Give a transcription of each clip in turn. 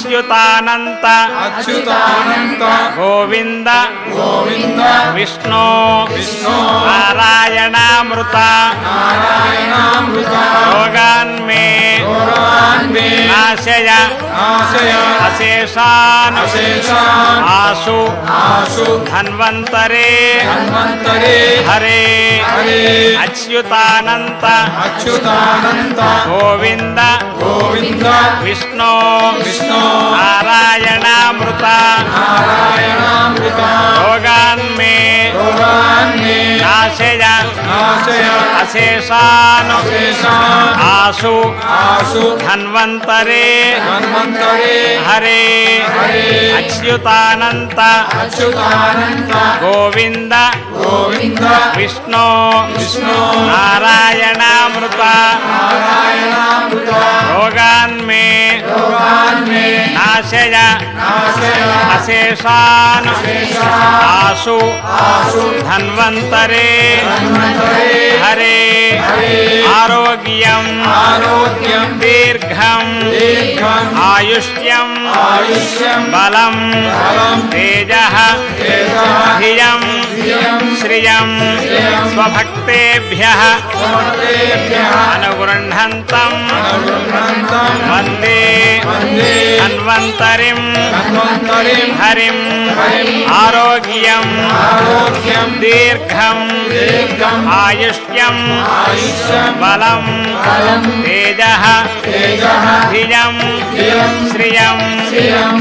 अच्युतानंत गोविंद विष्णु नारायणामृत रोगान्मे नाशय अशेषान् आशु धन्वन्तरे हरे अच्युतानंत गोविंद विष्णु नारायणामृत रोगान्मे नाशय अशेषान् आशु धन्वन्तरे हरे अच्युतानंत गोविंद विष्णु नारायणामृत रोगान्मे नाशय अशेषान् आशु धन्वन्तरे हरे आरोग्यं दीर्घं आयुष्यं बलं तेजः धियं श्रियं स्वभक्तेभ्यः अनुगृह्णन्तं वन्दे धन्वन्तरिं हरिं आरोग्यं दीर्घं आयुष्यं बलं तेजः धियं श्रियं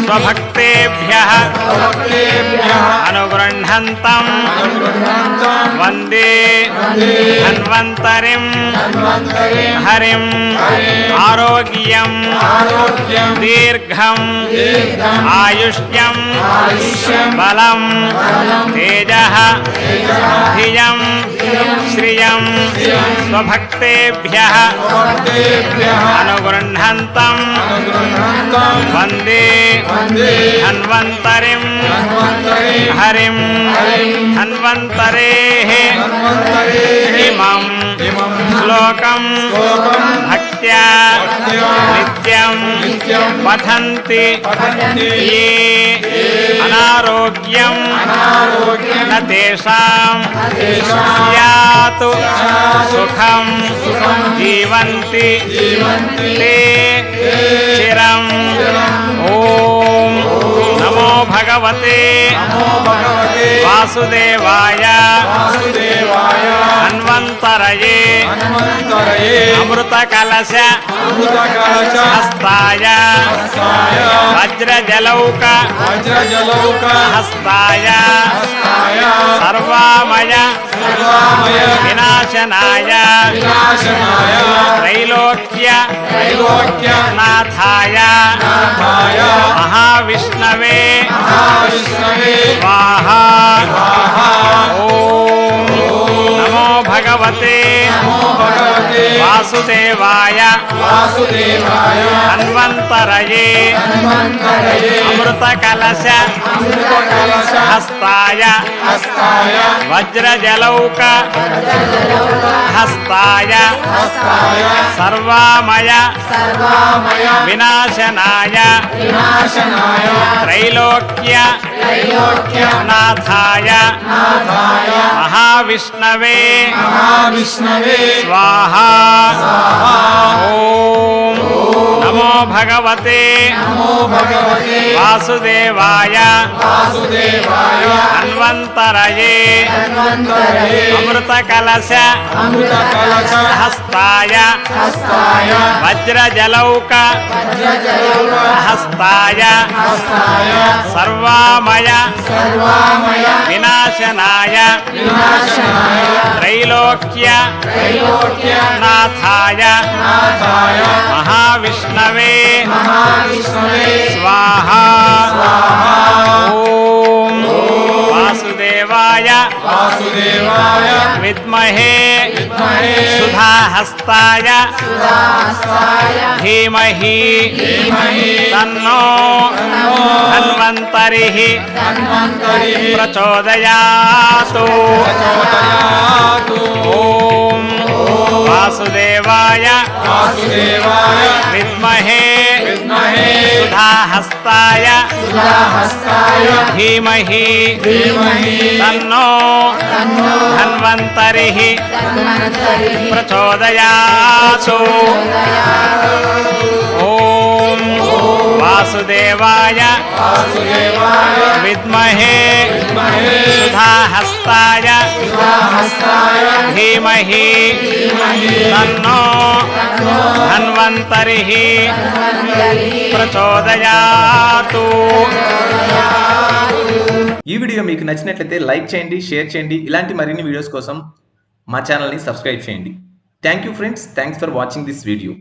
स्वभक्तेभ्यः अनुगृह्णन्तं वन्दे धन्वन्तरिं हरिं आरोग्यं दीर्घं आयुष्यं बलं तेजः धियं श्रियं स्वभक्तेभ्यः अनुगृह्णन्तं वन्दे धन्वन्तरिं हरिं धन्वन्तरेः इमं श्लोकं भक्त्या नित्यं पठन्ति ये अनारोग्यं न तेषां स्यात् सुखं जीवन्ति ते चिरम् ॐ नमो भगवते वासुदेवाय धन्वन्तरये अमृतकलश हस्ताय वज्रजलौक हस्ताय सर्वामय विनाशनाय त्रैलोक्य नाथाय महाविष्णवे स्वाहा ओम नमो भगवते वासुदेवाय धन्वन्तरये अमृतकलश हस्ताय वज्रजलौक हस्ताय सर्वामय विनाशनाय त्रैलोक्य नाथाय महाविष्णवे स्वाहा ओम नमो भगवते वासुदेवाय धन्वन्तरये अमृतकलश हस्ताय वज्रजलौक हस्ताय सर्वामय विनाशनाय त्रैलोक्य नाथाय महाविष्णवे स्वाहा ओम वासुदेवाय विद्महे सुधाहस्ताय धीमहि तन्नो धन्वन्तरिः प्रचोदयातु ओम वासुदेवाय विद्महे सुधाहस्ताय धीमहि तन्नो धन्वन्तरिः प्रचोदयातु। ॐ वासुदेवाय विद्महे सुधाहस्ताय धीमहि तन्नो धन्वन्तरिः ప్రచోదయాతు. ఈ వీడియో మీకు నచ్చినట్లయితే లైక్ చేయండి, షేర్ చేయండి. ఇలాంటి మరిన్ని వీడియోస్ కోసం మా ఛానల్ని సబ్స్క్రైబ్ చేయండి. Thank you friends, thanks for watching this video.